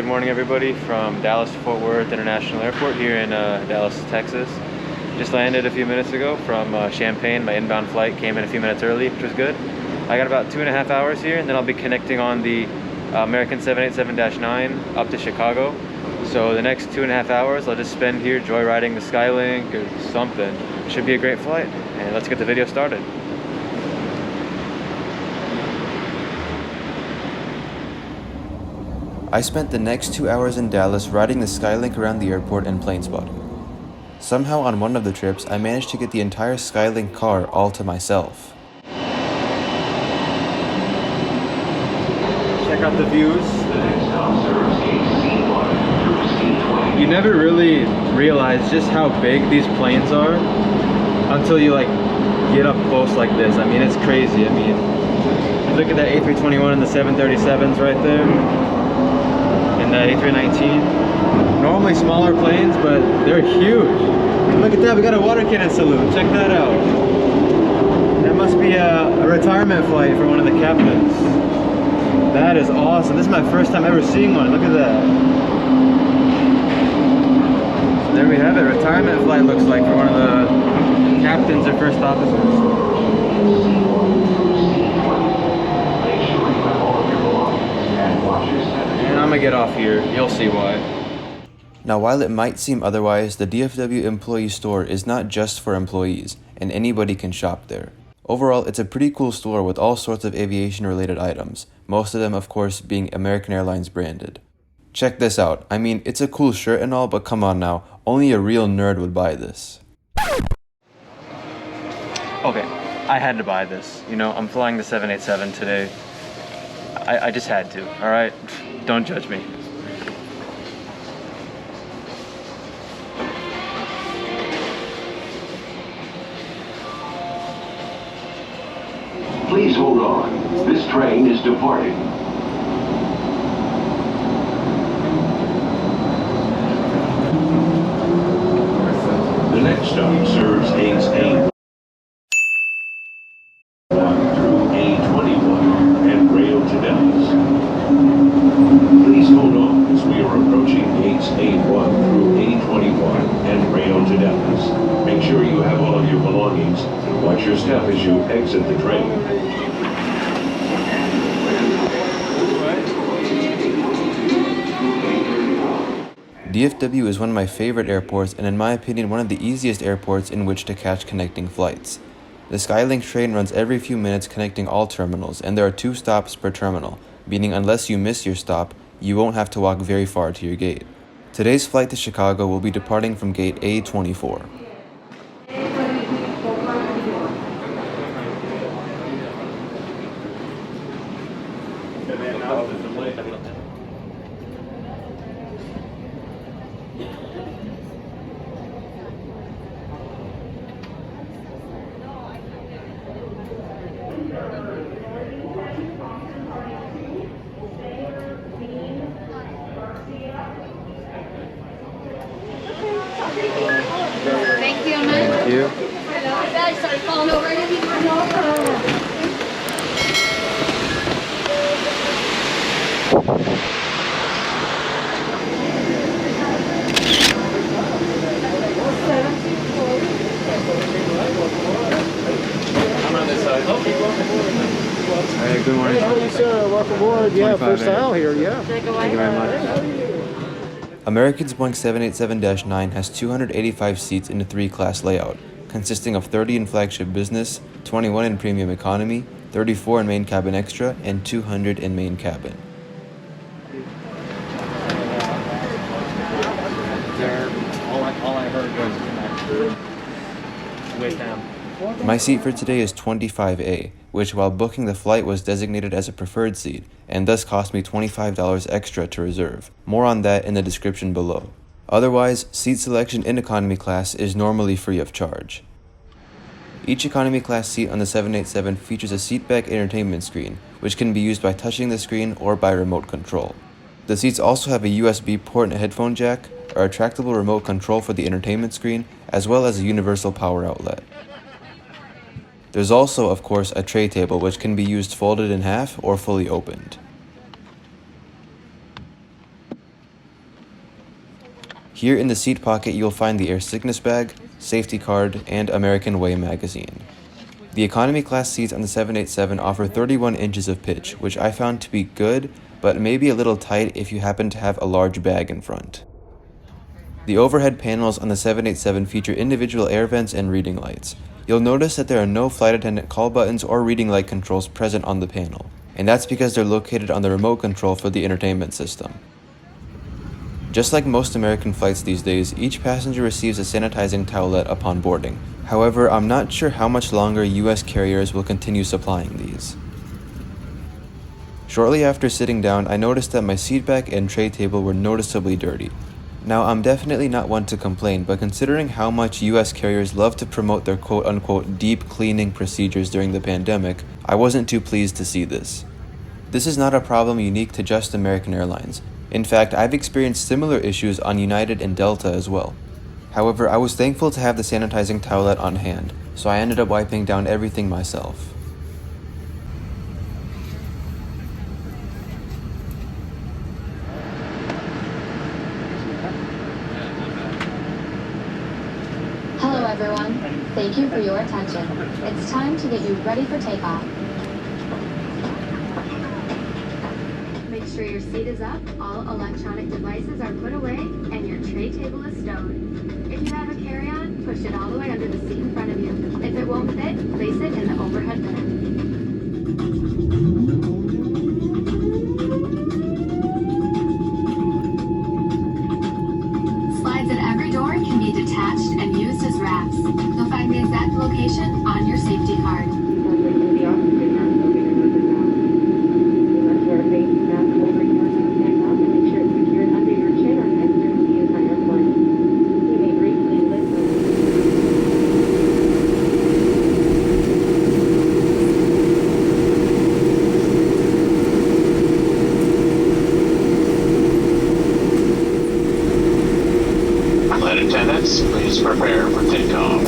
Good morning, everybody, from Dallas to Fort Worth International Airport here in Dallas, Texas. Just landed a few minutes ago from Champaign. My inbound flight came in a few minutes early, which was good. I got about 2.5 hours here, and then I'll be connecting on the American 787-9 up to Chicago. So the next 2.5 hours I'll just spend here joyriding the Skylink or something. Should be a great flight, and let's get the video started. I spent the next 2 hours in Dallas riding the Skylink around the airport and plane spotting. Somehow on one of the trips, I managed to get the entire Skylink car all to myself. Check out the views. You never really realize just how big these planes are until you get up close like this. I mean, it's crazy. I mean, look at that A321 and the 737s right there. And the A319. Normally smaller planes, but they're huge. Look at that, we got a water cannon salute. Check that out. That must be a retirement flight for one of the captains. That is awesome. This is my first time ever seeing one. Look at that. So there we have it. Retirement flight looks like for one of the captains or first officers. I'm gonna get off here. You'll see why. Now, while it might seem otherwise, the DFW employee store is not just for employees, and anybody can shop there. Overall, it's a pretty cool store with all sorts of aviation-related items, most of them, of course, being American Airlines branded. Check this out. I mean, it's a cool shirt and all, but come on now, only a real nerd would buy this. Okay, I had to buy this. You know, I'm flying the 787 today. I just had to, alright? Don't judge me. Please hold on. This train is departing. The next stop serves gates A1 through A21 and rail to Dallas. Please hold on as we are approaching gates A1 through A21 and rail to Dallas. Make sure you have all of your belongings. Watch your step as you exit the train. DFW is one of my favorite airports and in my opinion one of the easiest airports in which to catch connecting flights. The Skylink train runs every few minutes connecting all terminals, and there are 2 stops per terminal, meaning unless you miss your stop, you won't have to walk very far to your gate. Today's flight to Chicago will be departing from gate A24. Thank you, man. Thank you. I started falling over. I'm on this side. Hey, good morning. How are you, sir? Welcome aboard. Yeah, first time here. Yeah. Thank you very much. American's Boeing 787-9 has 285 seats in a 3-class layout, consisting of 30 in flagship business, 21 in premium economy, 34 in main cabin extra, and 200 in main cabin. All I heard was with them. My seat for today is 25A, which while booking the flight was designated as a preferred seat, and thus cost me $25 extra to reserve. More on that in the description below. Otherwise, seat selection in economy class is normally free of charge. Each economy class seat on the 787 features a seatback entertainment screen, which can be used by touching the screen or by remote control. The seats also have a USB port and a headphone jack, a retractable remote control for the entertainment screen, as well as a universal power outlet. There's also, of course, a tray table which can be used folded in half or fully opened. Here in the seat pocket you'll find the air sickness bag, safety card, and American Way magazine. The economy class seats on the 787 offer 31 inches of pitch, which I found to be good, but maybe a little tight if you happen to have a large bag in front. The overhead panels on the 787 feature individual air vents and reading lights. You'll notice that there are no flight attendant call buttons or reading light controls present on the panel, and that's because they're located on the remote control for the entertainment system. Just like most American flights these days, each passenger receives a sanitizing towelette upon boarding. However, I'm not sure how much longer US carriers will continue supplying these. Shortly after sitting down, I noticed that my seat back and tray table were noticeably dirty. Now, I'm definitely not one to complain, but considering how much US carriers love to promote their quote-unquote deep cleaning procedures during the pandemic, I wasn't too pleased to see this. This is not a problem unique to just American Airlines. In fact, I've experienced similar issues on United and Delta as well. However, I was thankful to have the sanitizing towelette on hand, so I ended up wiping down everything myself. Hello everyone, thank you for your attention. It's time to get you ready for takeoff. Make sure your seat is up, all electronic devices are put away, and your tray table is stowed. If you have a carry-on, push it all the way under the seat in front of you. If it won't fit, place it in the overhead bin. Slides at every door can be detached and used as wraps. You'll find the exact location on your safety card. Flight attendants, please prepare for takeoff.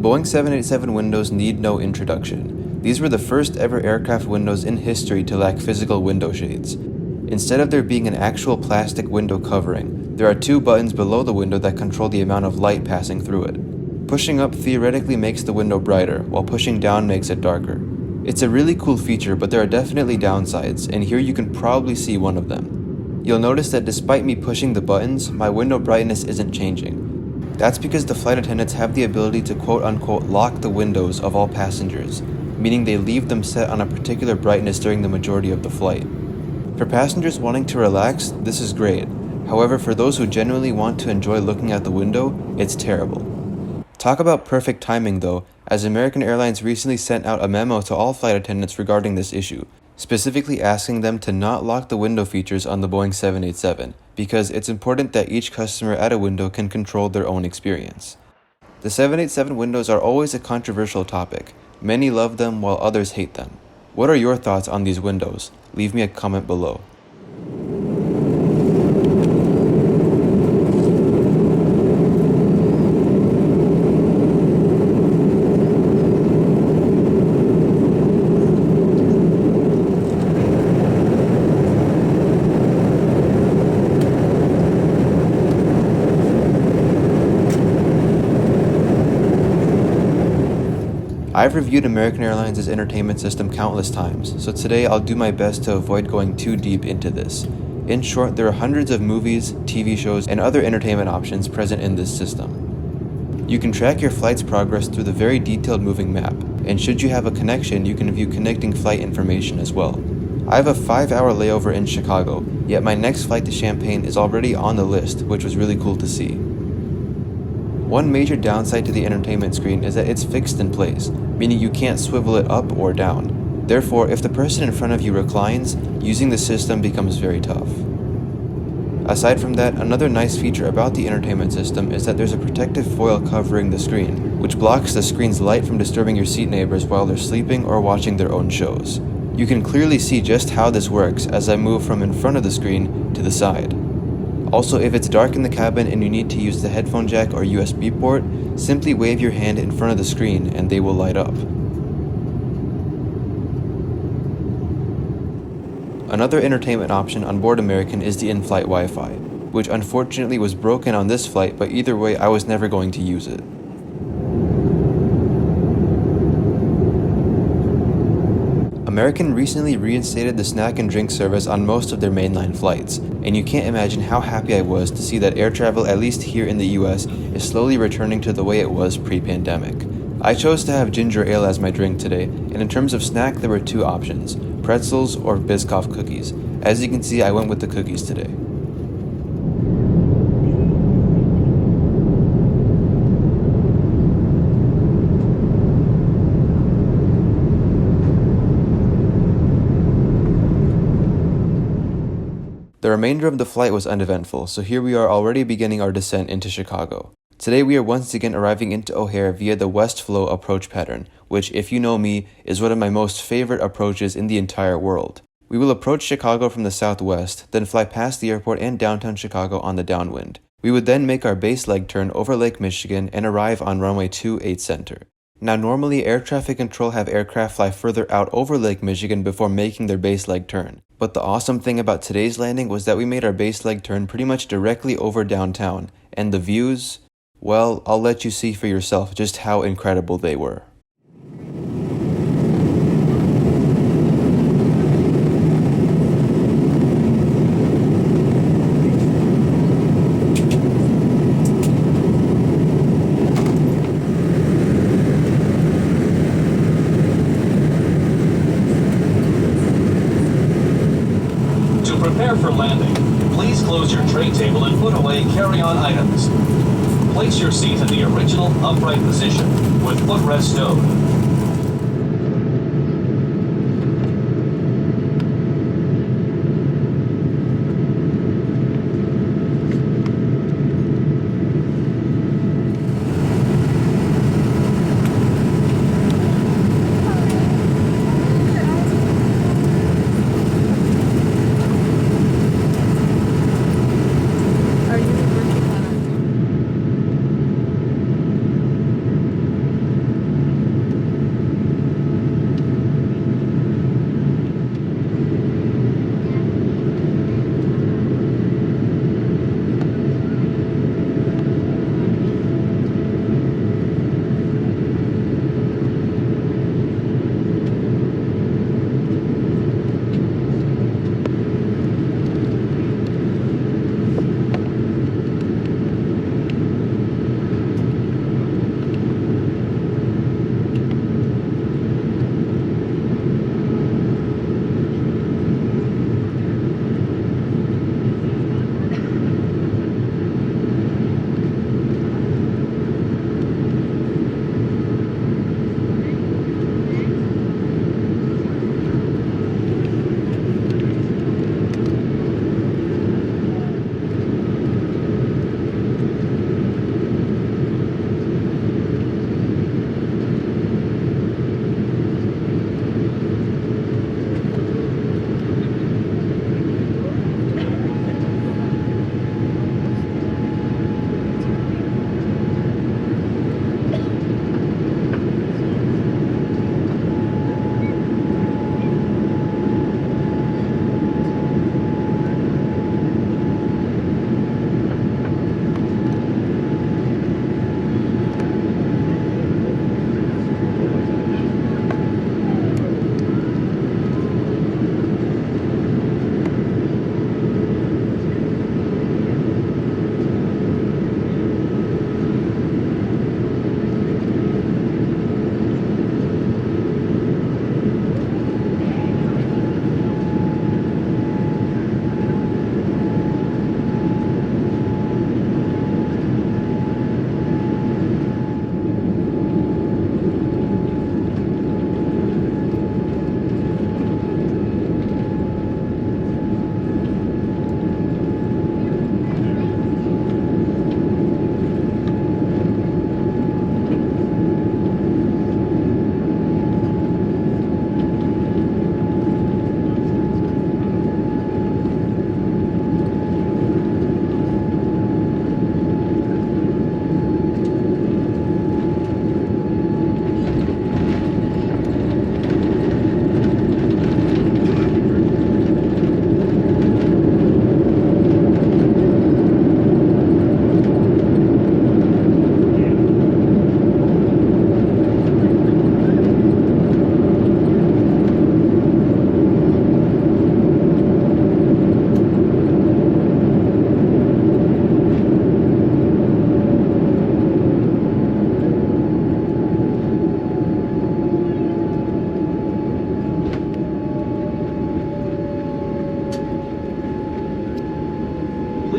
Boeing 787 windows need no introduction. These were the first ever aircraft windows in history to lack physical window shades. Instead of there being an actual plastic window covering, there are two buttons below the window that control the amount of light passing through it. Pushing up theoretically makes the window brighter, while pushing down makes it darker. It's a really cool feature, but there are definitely downsides, and here you can probably see one of them. You'll notice that despite me pushing the buttons, my window brightness isn't changing. That's because the flight attendants have the ability to quote-unquote lock the windows of all passengers, meaning they leave them set on a particular brightness during the majority of the flight. For passengers wanting to relax, this is great. However, for those who genuinely want to enjoy looking out the window, it's terrible. Talk about perfect timing though, as American Airlines recently sent out a memo to all flight attendants regarding this issue, specifically asking them to not lock the window features on the Boeing 787, because it's important that each customer at a window can control their own experience. The 787 windows are always a controversial topic. Many love them while others hate them. What are your thoughts on these windows? Leave me a comment below. I've reviewed American Airlines' entertainment system countless times, so today I'll do my best to avoid going too deep into this. In short, there are hundreds of movies, TV shows, and other entertainment options present in this system. You can track your flight's progress through the very detailed moving map, and should you have a connection, you can view connecting flight information as well. I have a 5-hour layover in Chicago, yet my next flight to Champaign is already on the list, which was really cool to see. One major downside to the entertainment screen is that it's fixed in place, meaning you can't swivel it up or down. Therefore, if the person in front of you reclines, using the system becomes very tough. Aside from that, another nice feature about the entertainment system is that there's a protective foil covering the screen, which blocks the screen's light from disturbing your seat neighbors while they're sleeping or watching their own shows. You can clearly see just how this works as I move from in front of the screen to the side. Also, if it's dark in the cabin and you need to use the headphone jack or USB port, simply wave your hand in front of the screen and they will light up. Another entertainment option on board American is the in-flight Wi-Fi, which unfortunately was broken on this flight, but either way I was never going to use it. American recently reinstated the snack and drink service on most of their mainline flights, and you can't imagine how happy I was to see that air travel, at least here in the US, is slowly returning to the way it was pre-pandemic. I chose to have ginger ale as my drink today, and in terms of snack there were two options, pretzels or Biscoff cookies. As you can see, I went with the cookies today. The remainder of the flight was uneventful, so here we are already beginning our descent into Chicago. Today we are once again arriving into O'Hare via the West Flow approach pattern, which, if you know me, is one of my most favorite approaches in the entire world. We will approach Chicago from the southwest, then fly past the airport and downtown Chicago on the downwind. We would then make our base leg turn over Lake Michigan and arrive on runway 28 center. Now normally air traffic control have aircraft fly further out over Lake Michigan before making their base leg turn. But the awesome thing about today's landing was that we made our base leg turn pretty much directly over downtown, and the views, well, I'll let you see for yourself just how incredible they were. Prepare for landing. Please close your tray table and put away carry-on items. Place your seat in the original upright position with footrest stowed.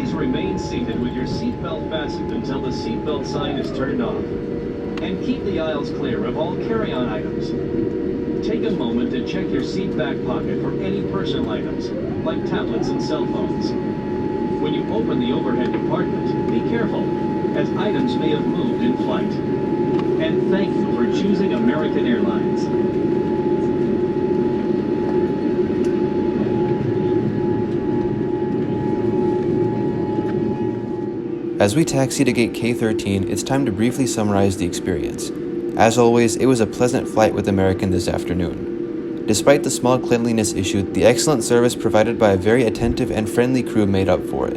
Please remain seated with your seatbelt fastened until the seatbelt sign is turned off. And keep the aisles clear of all carry-on items. Take a moment to check your seat back pocket for any personal items, like tablets and cell phones. When you open the overhead compartment, be careful, as items may have moved in flight. And thank you for choosing American Airlines. As we taxi to gate K13, it's time to briefly summarize the experience. As always, it was a pleasant flight with American this afternoon. Despite the small cleanliness issue, the excellent service provided by a very attentive and friendly crew made up for it.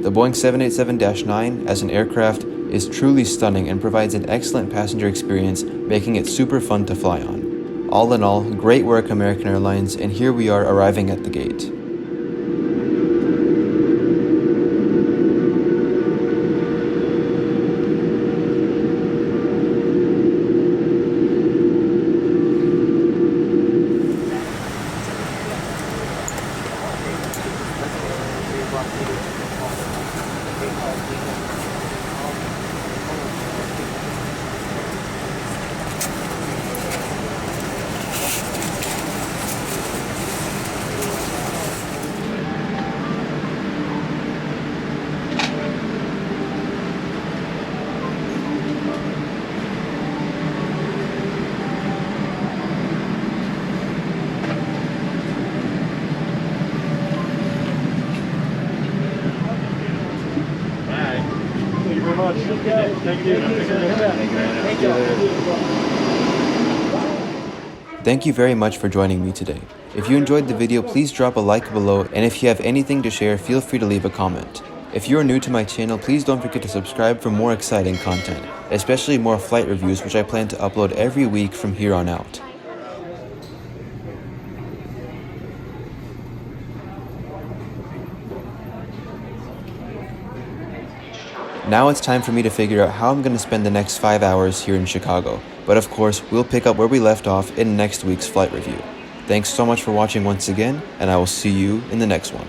The Boeing 787-9 as an aircraft is truly stunning and provides an excellent passenger experience, making it super fun to fly on. All in all, great work American Airlines, and here we are arriving at the gate. Thank you very much for joining me today. If you enjoyed the video, please drop a like below, and if you have anything to share, feel free to leave a comment. If you are new to my channel, please don't forget to subscribe for more exciting content, especially more flight reviews, which I plan to upload every week from here on out. Now it's time for me to figure out how I'm going to spend the next 5 hours here in Chicago, but of course, we'll pick up where we left off in next week's flight review. Thanks so much for watching once again, and I will see you in the next one.